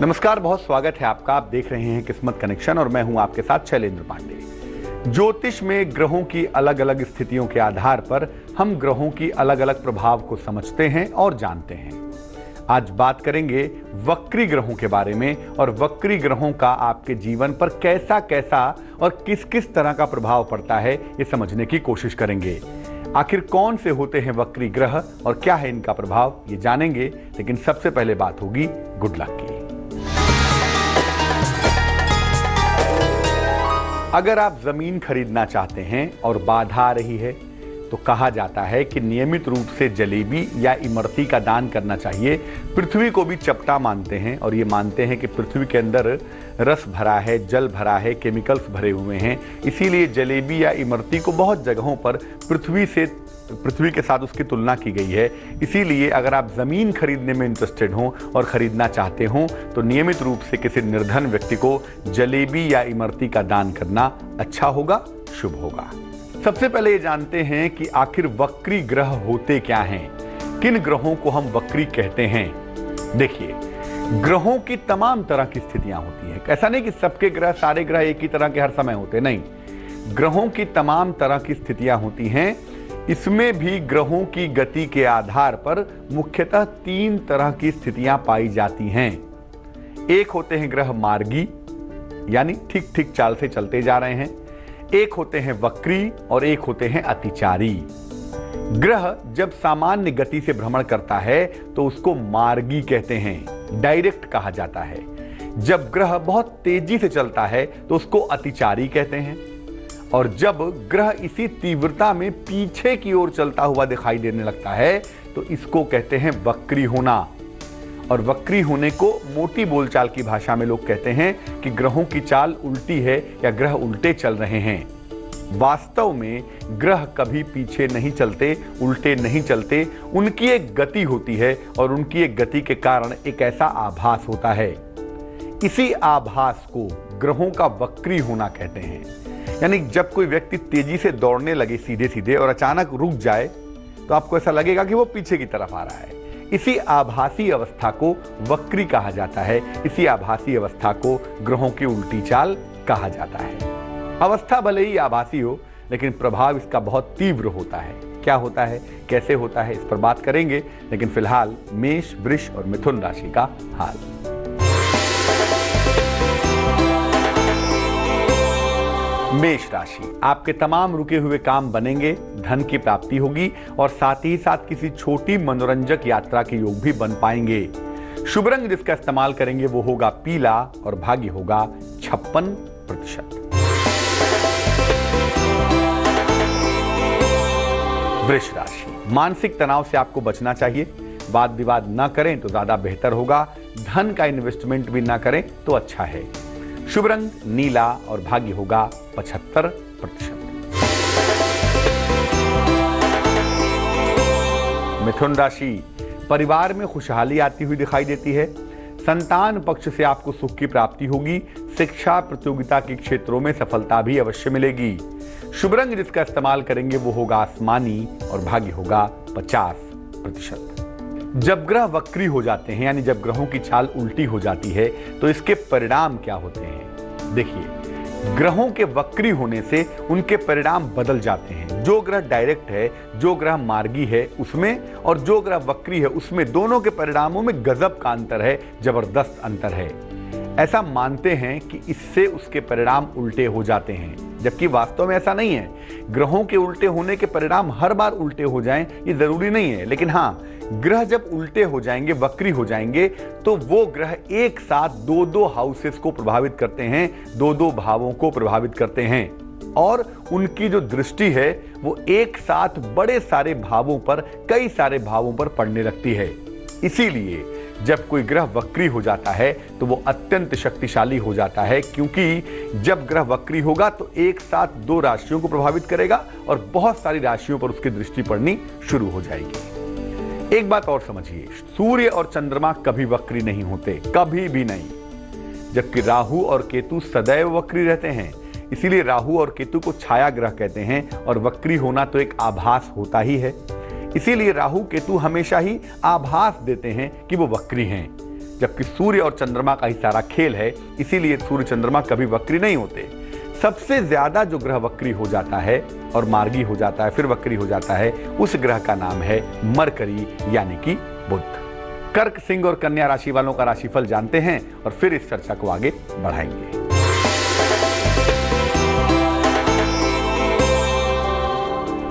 नमस्कार, बहुत स्वागत है आपका। आप देख रहे हैं किस्मत कनेक्शन और मैं हूं आपके साथ शैलेंद्र पांडे। ज्योतिष में ग्रहों की अलग अलग स्थितियों के आधार पर हम ग्रहों की अलग अलग प्रभाव को समझते हैं और जानते हैं। आज बात करेंगे वक्री ग्रहों के बारे में और वक्री ग्रहों का आपके जीवन पर कैसा कैसा और किस किस तरह का प्रभाव पड़ता है, ये समझने की कोशिश करेंगे। आखिर कौन से होते हैं वक्री ग्रह और क्या है इनका प्रभाव, ये जानेंगे। लेकिन सबसे पहले बात होगी गुड लक की। अगर आप जमीन खरीदना चाहते हैं और बाधा आ रही है तो कहा जाता है कि नियमित रूप से जलेबी या इमरती का दान करना चाहिए। पृथ्वी को भी चपटा मानते हैं और ये मानते हैं कि पृथ्वी के अंदर रस भरा है, जल भरा है, केमिकल्स भरे हुए हैं। इसीलिए जलेबी या इमरती को बहुत जगहों पर पृथ्वी के साथ उसकी तुलना की गई है। इसीलिए अगर आप ज़मीन खरीदने में इंटरेस्टेड हों और ख़रीदना चाहते हों तो नियमित रूप से किसी निर्धन व्यक्ति को जलेबी या इमरती का दान करना अच्छा होगा, शुभ होगा। सबसे पहले ये जानते हैं कि आखिर वक्री ग्रह होते क्या हैं, किन ग्रहों को हम वक्री कहते हैं। देखिए, ग्रहों की तमाम तरह की स्थितियां होती हैं। ऐसा नहीं कि सबके ग्रह, सारे ग्रह एक ही तरह के हर समय होते, नहीं। ग्रहों की तमाम तरह की स्थितियां होती हैं। इसमें भी ग्रहों की गति के आधार पर मुख्यतः 3 तरह की स्थितियां पाई जाती हैं। एक होते हैं ग्रह मार्गी, यानी ठीक ठीक चाल से चलते जा रहे हैं। एक होते हैं वक्री और एक होते हैं अतिचारी। ग्रह जब सामान्य गति से भ्रमण करता है तो उसको मार्गी कहते हैं, डायरेक्ट कहा जाता है। जब ग्रह बहुत तेजी से चलता है तो उसको अतिचारी कहते हैं। और जब ग्रह इसी तीव्रता में पीछे की ओर चलता हुआ दिखाई देने लगता है तो इसको कहते हैं वक्री होना। और वक्री होने को मोटी बोलचाल की भाषा में लोग कहते हैं कि ग्रहों की चाल उल्टी है या ग्रह उल्टे चल रहे हैं। वास्तव में ग्रह कभी पीछे नहीं चलते, उल्टे नहीं चलते। उनकी एक गति होती है और उनकी एक गति के कारण एक ऐसा आभास होता है। इसी आभास को ग्रहों का वक्री होना कहते हैं। यानी जब कोई व्यक्ति तेजी से दौड़ने लगे सीधे सीधे और अचानक रुक जाए तो आपको ऐसा लगेगा कि वो पीछे की तरफ आ रहा है। इसी आभासी अवस्था को वक्री कहा जाता है। इसी आभासी अवस्था को ग्रहों की उल्टी चाल कहा जाता है। अवस्था भले ही आभासी हो लेकिन प्रभाव इसका बहुत तीव्र होता है। क्या होता है, कैसे होता है, इस पर बात करेंगे। लेकिन फिलहाल मेष, वृष और मिथुन राशि का हाल। मेष राशि, आपके तमाम रुके हुए काम बनेंगे, धन की प्राप्ति होगी और साथ ही साथ किसी छोटी मनोरंजक यात्रा के योग भी बन पाएंगे। शुभ रंग जिसका इस्तेमाल करेंगे वो होगा पीला और भाग्य होगा 56%। वृष राशि, मानसिक तनाव से आपको बचना चाहिए। वाद विवाद न करें तो ज्यादा बेहतर होगा। धन का इन्वेस्टमेंट भी ना करें तो अच्छा है। शुभ रंग नीला और भाग्य होगा 75%। मिथुन राशि, परिवार में खुशहाली आती हुई दिखाई देती है। संतान पक्ष से आपको सुख की प्राप्ति होगी। शिक्षा प्रतियोगिता के क्षेत्रों में सफलता भी अवश्य मिलेगी। शुभ रंग जिसका इस्तेमाल करेंगे वो होगा आसमानी और भाग्य होगा 50%। जब ग्रह वक्री हो जाते हैं, यानी जब ग्रहों की चाल उल्टी हो जाती है, तो इसके परिणाम क्या होते हैं। देखिए, ग्रहों के वक्री होने से उनके परिणाम बदल जाते हैं। जो ग्रह डायरेक्ट है, जो ग्रह मार्गी है उसमें और जो ग्रह वक्री है उसमें, दोनों के परिणामों में गजब का अंतर है, जबरदस्त अंतर है। ऐसा मानते हैं कि इससे उसके परिणाम उल्टे हो जाते हैं, जबकि वास्तव में ऐसा नहीं है। ग्रहों के उल्टे होने के परिणाम हर बार उल्टे हो जाएं ये जरूरी नहीं है। लेकिन हाँ, ग्रह जब उल्टे हो जाएंगे, वक्री हो जाएंगे, तो वो ग्रह एक साथ 2-2 हाउसेस को प्रभावित करते हैं, 2-2 भावों को प्रभावित करते हैं। और उनकी जो दृष्टि है वो एक साथ बड़े सारे भावों पर, कई सारे भावों पर पड़ने लगती है। इसीलिए जब कोई ग्रह वक्री हो जाता है तो वो अत्यंत शक्तिशाली हो जाता है, क्योंकि जब ग्रह वक्री होगा तो एक साथ 2 राशियों को प्रभावित करेगा और बहुत सारी राशियों पर उसकी दृष्टि पड़नी शुरू हो जाएगी। एक बात और समझिए, सूर्य और चंद्रमा कभी वक्री नहीं होते, कभी भी नहीं। जबकि राहु और केतु सदैव वक्री रहते हैं। इसीलिए राहु और केतु को छाया ग्रह कहते हैं और वक्री होना तो एक आभास होता ही है। इसीलिए राहु केतु हमेशा ही आभास देते हैं कि वो वक्री हैं। जबकि सूर्य और चंद्रमा का ही सारा खेल है, इसीलिए सूर्य चंद्रमा कभी वक्री नहीं होते। सबसे ज्यादा जो ग्रह वक्री हो जाता है और मार्गी हो जाता है, फिर वक्री हो जाता है, उस ग्रह का नाम है मरकरी यानी कि बुध। कर्क, सिंह और कन्या राशि वालों का राशिफल जानते हैं और फिर इस चर्चा को आगे बढ़ाएंगे।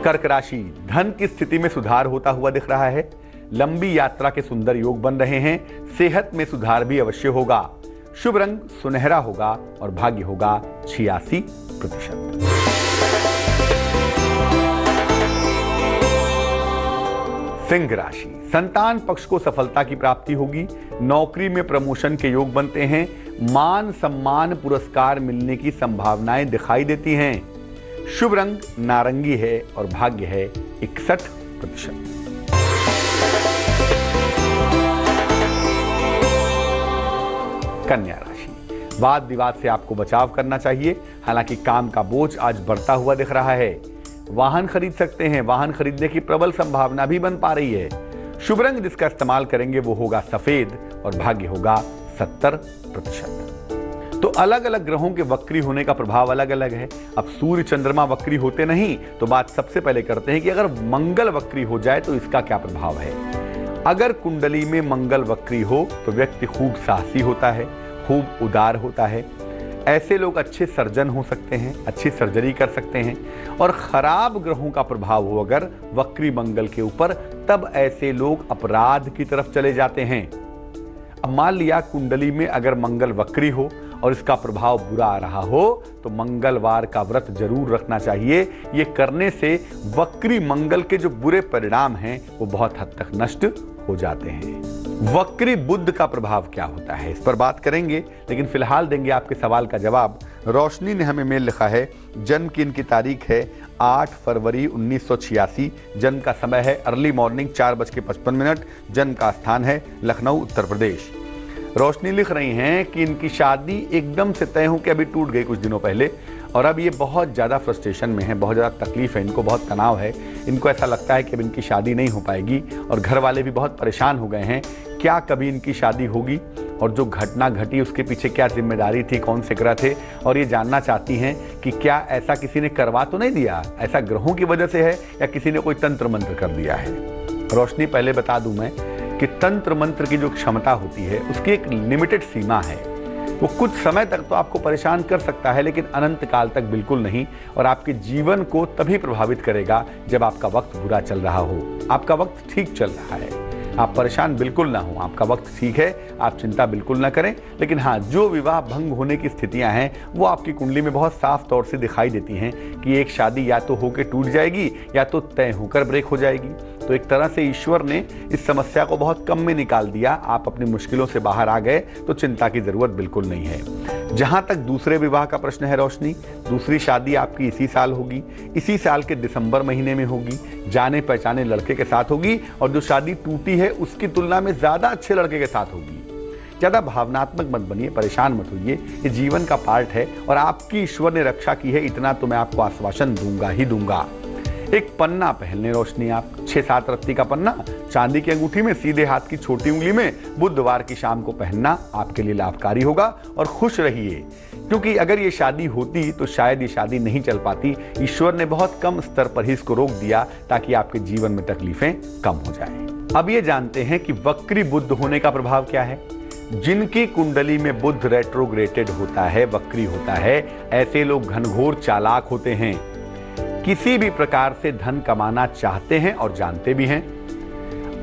कर्क राशि, धन की स्थिति में सुधार होता हुआ दिख रहा है। लंबी यात्रा के सुंदर योग बन रहे हैं। सेहत में सुधार भी अवश्य होगा। शुभ रंग सुनहरा होगा और भाग्य होगा 86%। सिंह राशि, संतान पक्ष को सफलता की प्राप्ति होगी। नौकरी में प्रमोशन के योग बनते हैं। मान सम्मान पुरस्कार मिलने की संभावनाएं दिखाई देती हैं। शुभ रंग नारंगी है और भाग्य है 61%। कन्या राशि, वाद विवाद से आपको बचाव करना चाहिए। हालांकि काम का बोझ आज बढ़ता हुआ दिख रहा है। वाहन खरीद सकते हैं। वाहन खरीदने की प्रबल संभावना भी बन पा रही है। शुभ रंग जिसका इस्तेमाल करेंगे वो होगा सफेद और भाग्य होगा 70%। तो अलग अलग ग्रहों के वक्री होने का प्रभाव अलग अलग है। अब सूर्य चंद्रमा वक्री होते नहीं, तो बात सबसे पहले करते हैं कि अगर मंगल वक्री हो जाए तो इसका क्या प्रभाव है। अगर कुंडली में मंगल वक्री हो तो व्यक्ति खूब साहसी होता है, खूब उदार होता है। ऐसे लोग अच्छे सर्जन हो सकते हैं, अच्छी सर्जरी कर सकते हैं। और खराब ग्रहों का प्रभाव हो अगर वक्री मंगल के ऊपर, तब ऐसे लोग अपराध की तरफ चले जाते हैं। अब मान लिया कुंडली में अगर मंगल वक्री हो और इसका प्रभाव बुरा आ रहा हो, तो मंगलवार का व्रत जरूर रखना चाहिए। ये करने से वक्री मंगल के जो बुरे परिणाम हैं वो बहुत हद तक नष्ट हो जाते हैं। वक्री बुध का प्रभाव क्या होता है, इस पर बात करेंगे, लेकिन फिलहाल देंगे आपके सवाल का जवाब। रोशनी ने हमें मेल लिखा है, जन्म की इनकी तारीख है 8 फरवरी 1986। जन्म का समय है अर्ली मॉर्निंग 4:55। जन्म का स्थान है लखनऊ, उत्तर प्रदेश। रोशनी लिख रही हैं कि इनकी शादी एकदम से तय हो के अभी टूट गई कुछ दिनों पहले, और अब ये बहुत ज़्यादा फ्रस्ट्रेशन में है, बहुत ज़्यादा तकलीफ है, इनको बहुत तनाव है। इनको ऐसा लगता है कि अब इनकी शादी नहीं हो पाएगी और घर वाले भी बहुत परेशान हो गए हैं। क्या कभी इनकी शादी होगी, और जो घटना घटी उसके पीछे क्या जिम्मेदारी थी, कौन से ग्रह थे, और ये जानना चाहती हैं कि क्या ऐसा किसी ने करवा तो नहीं दिया, ऐसा ग्रहों की वजह से है या किसी ने कोई तंत्र मंत्र कर दिया है। रोशनी, पहले बता दूं मैं कि तंत्र मंत्र की जो क्षमता होती है उसकी एक लिमिटेड सीमा है। वो कुछ समय तक तो आपको परेशान कर सकता है, लेकिन अनंत काल तक बिल्कुल नहीं। और आपके जीवन को तभी प्रभावित करेगा जब आपका वक्त बुरा चल रहा हो। आपका वक्त ठीक चल रहा है, आप परेशान बिल्कुल ना हो, आपका वक्त ठीक है, आप चिंता बिल्कुल ना करें। लेकिन हाँ, जो विवाह भंग होने की स्थितियां हैं वो आपकी कुंडली में बहुत साफ तौर से दिखाई देती हैं कि एक शादी या तो होकर टूट जाएगी या तो तय होकर ब्रेक हो जाएगी। तो एक तरह से ईश्वर ने इस समस्या को बहुत कम में निकाल दिया। आप अपनी मुश्किलों से बाहर आ गए, तो चिंता की जरूरत बिल्कुल नहीं है। जहां तक दूसरे विवाह का प्रश्न है रोशनी, दूसरी शादी आपकी इसी साल होगी, इसी साल के दिसंबर महीने में होगी, जाने पहचाने लड़के के साथ होगी, और जो शादी टूटी है उसकी तुलना में ज्यादा अच्छे लड़के के साथ होगी। ज्यादा भावनात्मक मत बनिए, परेशान मत होइए, ये जीवन का पार्ट है और आपकी ईश्वर ने रक्षा की है, इतना तो मैं आपको आश्वासन दूंगा ही दूंगा। एक पन्ना पहन लें रोशनी, आप 6-7 रत्ती का पन्ना चांदी की अंगूठी में, सीधे हाथ की छोटी उंगली में, बुधवार की शाम को पहनना आपके लिए लाभकारी होगा। और खुश रहिए, क्योंकि अगर ये शादी होती तो शायद ये शादी नहीं चल पाती। ईश्वर ने बहुत कम स्तर पर ही इसको रोक दिया ताकि आपके जीवन में तकलीफें कम हो जाएं। अब ये जानते हैं कि वक्री बुध होने का प्रभाव क्या है। जिनकी कुंडली में बुध रेट्रोग्रेटेड होता है, वक्री होता है, ऐसे लोग घनघोर चालाक होते हैं, किसी भी प्रकार से धन कमाना चाहते हैं और जानते भी हैं।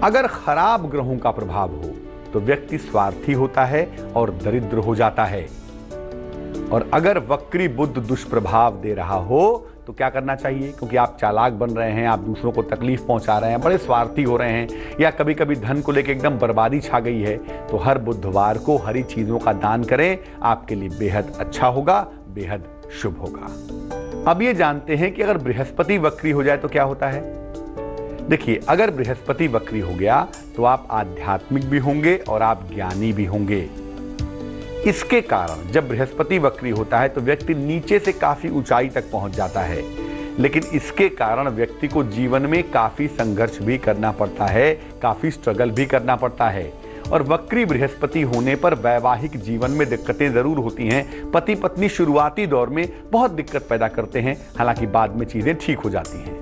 अगर खराब ग्रहों का प्रभाव हो तो व्यक्ति स्वार्थी होता है और दरिद्र हो जाता है। और अगर वक्री बुध दुष्प्रभाव दे रहा हो तो क्या करना चाहिए, क्योंकि आप चालाक बन रहे हैं, आप दूसरों को तकलीफ पहुंचा रहे हैं, बड़े स्वार्थी हो रहे हैं, या कभी कभी धन को लेकर एकदम बर्बादी छा गई है, तो हर बुधवार को हरी चीजों का दान करें, आपके लिए बेहद अच्छा होगा, बेहद शुभ होगा। अब ये जानते हैं कि अगर बृहस्पति वक्री हो जाए तो क्या होता है। देखिए, अगर बृहस्पति वक्री हो गया तो आप आध्यात्मिक भी होंगे और आप ज्ञानी भी होंगे। इसके कारण जब बृहस्पति वक्री होता है तो व्यक्ति नीचे से काफी ऊंचाई तक पहुंच जाता है, लेकिन इसके कारण व्यक्ति को जीवन में काफी संघर्ष भी करना पड़ता है, काफी स्ट्रगल भी करना पड़ता है। और वक्री बृहस्पति होने पर वैवाहिक जीवन में दिक्कतें जरूर होती हैं। पति पत्नी शुरुआती दौर में बहुत दिक्कत पैदा करते हैं, हालांकि बाद में चीजें ठीक हो जाती हैं।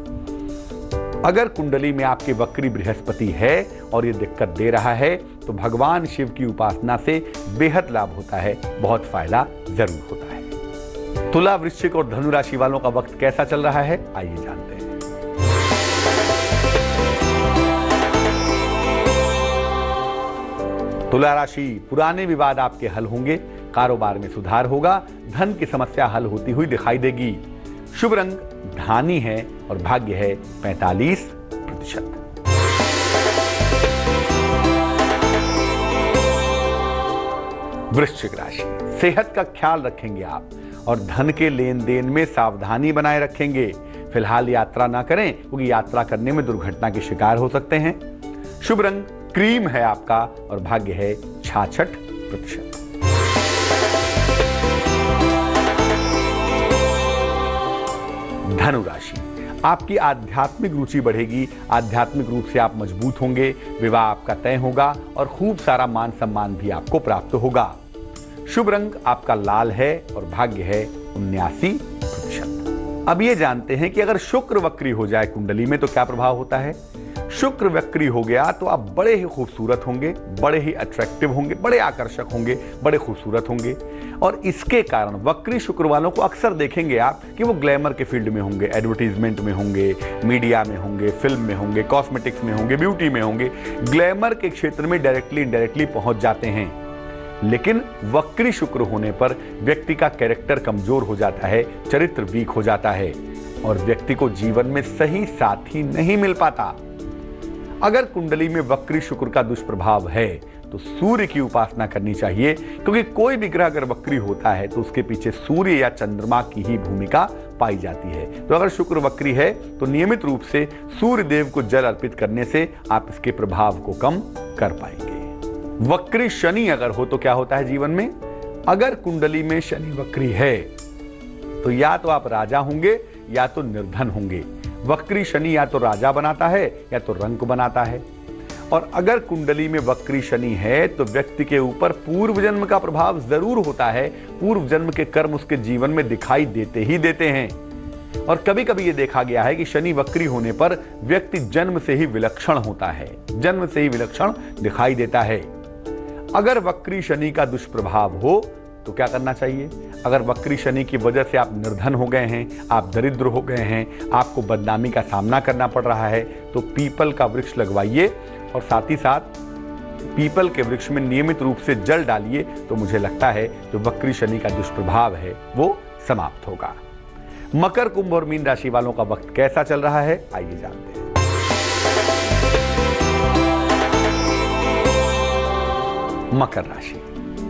अगर कुंडली में आपके वक्री बृहस्पति है और ये दिक्कत दे रहा है तो भगवान शिव की उपासना से बेहद लाभ होता है, बहुत फायदा जरूर होता है। तुला, वृश्चिक और धनु राशि वालों का वक्त कैसा चल रहा है, आइए जानते हैं। तुला राशि, पुराने विवाद आपके हल होंगे, कारोबार में सुधार होगा, धन की समस्या हल होती हुई दिखाई देगी। शुभ रंग धानी है और भाग्य है 45%। वृश्चिक राशि, सेहत का ख्याल रखेंगे आप और धन के लेन देन में सावधानी बनाए रखेंगे। फिलहाल यात्रा ना करें क्योंकि यात्रा करने में दुर्घटना के शिकार हो सकते हैं। शुभ रंग क्रीम है आपका और भाग्य है 66%। धनु राशि, आपकी आध्यात्मिक रुचि बढ़ेगी, आध्यात्मिक रूप से आप मजबूत होंगे, विवाह आपका तय होगा और खूब सारा मान सम्मान भी आपको प्राप्त होगा। शुभ रंग आपका लाल है और भाग्य है 79%। अब ये जानते हैं कि अगर शुक्र वक्री हो जाए कुंडली में तो क्या प्रभाव होता है। शुक्र वक्री हो गया तो आप बड़े ही खूबसूरत होंगे, बड़े ही अट्रैक्टिव होंगे, बड़े आकर्षक होंगे, बड़े खूबसूरत होंगे और इसके कारण वक्री शुक्र वालों को अक्सर देखेंगे आप कि वो ग्लैमर के फील्ड में होंगे, एडवर्टीजमेंट में होंगे, मीडिया में होंगे, फिल्म में होंगे, कॉस्मेटिक्स में होंगे, ब्यूटी में होंगे, ग्लैमर के क्षेत्र में डायरेक्टली इनडायरेक्टली पहुंच जाते हैं। लेकिन वक्री शुक्र होने पर व्यक्ति का कैरेक्टर कमजोर हो जाता है, चरित्र वीक हो जाता है और व्यक्ति को जीवन में सही साथी नहीं मिल पाता। अगर कुंडली में वक्री शुक्र का दुष्प्रभाव है तो सूर्य की उपासना करनी चाहिए, क्योंकि कोई भी ग्रह अगर वक्री होता है तो उसके पीछे सूर्य या चंद्रमा की ही भूमिका पाई जाती है। तो अगर शुक्र वक्री है तो नियमित रूप से सूर्य देव को जल अर्पित करने से आप इसके प्रभाव को कम कर पाएंगे। वक्री शनि अगर हो तो क्या होता है जीवन में। अगर कुंडली में शनि वक्री है तो या तो आप राजा होंगे या तो निर्धन होंगे। वक्री शनि या तो राजा बनाता है या तो रंक बनाता है। और अगर कुंडली में वक्री शनि है तो व्यक्ति के ऊपर पूर्व जन्म का प्रभाव जरूर होता है, पूर्व जन्म के कर्म उसके जीवन में दिखाई देते ही देते हैं। और कभी कभी ये देखा गया है कि शनि वक्री होने पर व्यक्ति जन्म से ही विलक्षण होता है, जन्म से ही विलक्षण दिखाई देता है। अगर वक्री शनि का दुष्प्रभाव हो तो क्या करना चाहिए। अगर वक्री शनि की वजह से आप निर्धन हो गए हैं, आप दरिद्र हो गए हैं, आपको बदनामी का सामना करना पड़ रहा है तो पीपल का वृक्ष लगवाइए और साथ ही साथ पीपल के वृक्ष में नियमित रूप से जल डालिए तो मुझे लगता है जो वक्री शनि का दुष्प्रभाव है वो समाप्त होगा। मकर, कुंभ और मीन राशि वालों का वक्त कैसा चल रहा है, आइए जानते हैं। मकर राशि,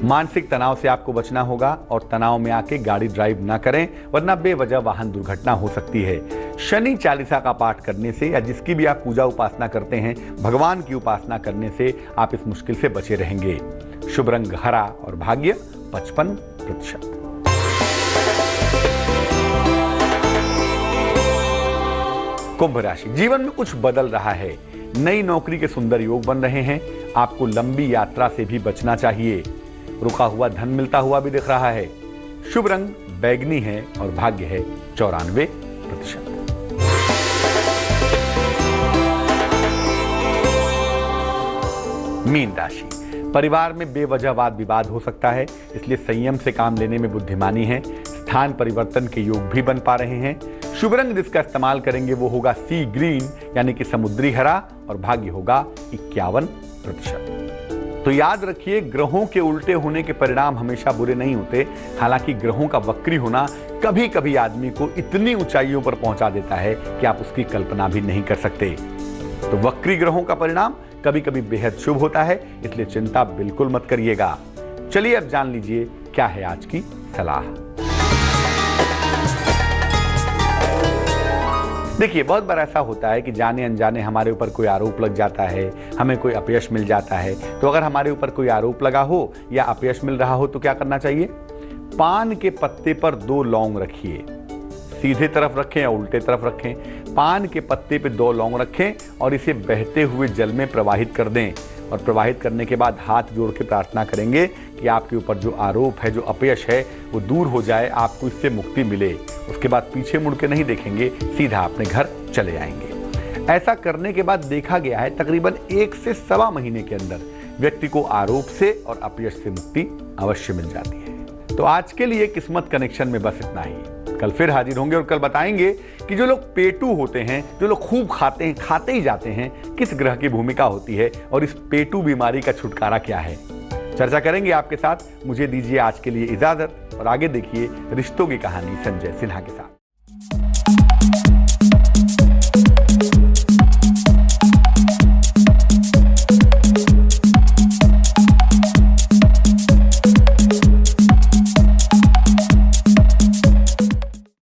मानसिक तनाव से आपको बचना होगा और तनाव में आके गाड़ी ड्राइव ना करें वरना बेवजह वाहन दुर्घटना हो सकती है। शनि चालीसा का पाठ करने से या जिसकी भी आप पूजा उपासना करते हैं, भगवान की उपासना करने से आप इस मुश्किल से बचे रहेंगे। शुभ रंग हरा और भाग्य 55%। कुंभ राशि, जीवन में कुछ बदल रहा है, नई नौकरी के सुंदर योग बन रहे हैं। आपको लंबी यात्रा से भी बचना चाहिए। रुका हुआ धन मिलता हुआ भी दिख रहा है। शुभ रंग बैगनी है और भाग्य है 94%। मीन राशि, परिवार में बेवजह वाद विवाद हो सकता है, इसलिए संयम से काम लेने में बुद्धिमानी है। स्थान परिवर्तन के योग भी बन पा रहे हैं। शुभ रंग जिसका इस्तेमाल करेंगे वो होगा सी ग्रीन यानी कि समुद्री हरा और भाग्य होगा 51%। तो याद रखिए, ग्रहों के उल्टे होने के परिणाम हमेशा बुरे नहीं होते। हालांकि ग्रहों का वक्री होना कभी कभी आदमी को इतनी ऊंचाइयों पर पहुंचा देता है कि आप उसकी कल्पना भी नहीं कर सकते। तो वक्री ग्रहों का परिणाम कभी कभी बेहद शुभ होता है, इसलिए चिंता बिल्कुल मत करिएगा। चलिए अब जान लीजिए क्या है आज की सलाह। देखिए, बहुत बार ऐसा होता है कि जाने अनजाने हमारे ऊपर कोई आरोप लग जाता है, हमें कोई अपयश मिल जाता है। तो अगर हमारे ऊपर कोई आरोप लगा हो या अपयश मिल रहा हो तो क्या करना चाहिए। पान के पत्ते पर 2 लौंग रखिए, सीधे तरफ रखें या उल्टे तरफ रखें। पान के पत्ते पे 2 लौंग रखें और इसे बहते हुए जल में प्रवाहित कर दें। और प्रवाहित करने के बाद हाथ जोड़ के प्रार्थना करेंगे कि आपके ऊपर जो आरोप है, जो अपयश है, वो दूर हो जाए, आपको इससे मुक्ति मिले। उसके बाद पीछे मुड़ के नहीं देखेंगे, सीधा अपने घर चले आएंगे। ऐसा करने के बाद देखा गया है तकरीबन 1 से सवा महीने के अंदर व्यक्ति को आरोप से और अपयश से मुक्ति अवश्य मिल जाती है। तो आज के लिए किस्मत कनेक्शन में बस इतना ही। कल फिर हाजिर होंगे और कल बताएंगे कि जो लोग पेटू होते हैं, जो लोग खूब खाते हैं, खाते ही जाते हैं, किस ग्रह की भूमिका होती है और इस पेटू बीमारी का छुटकारा क्या है, चर्चा करेंगे आपके साथ। मुझे दीजिए आज के लिए इजाजत और आगे देखिए रिश्तों की कहानी संजय सिन्हा के साथ।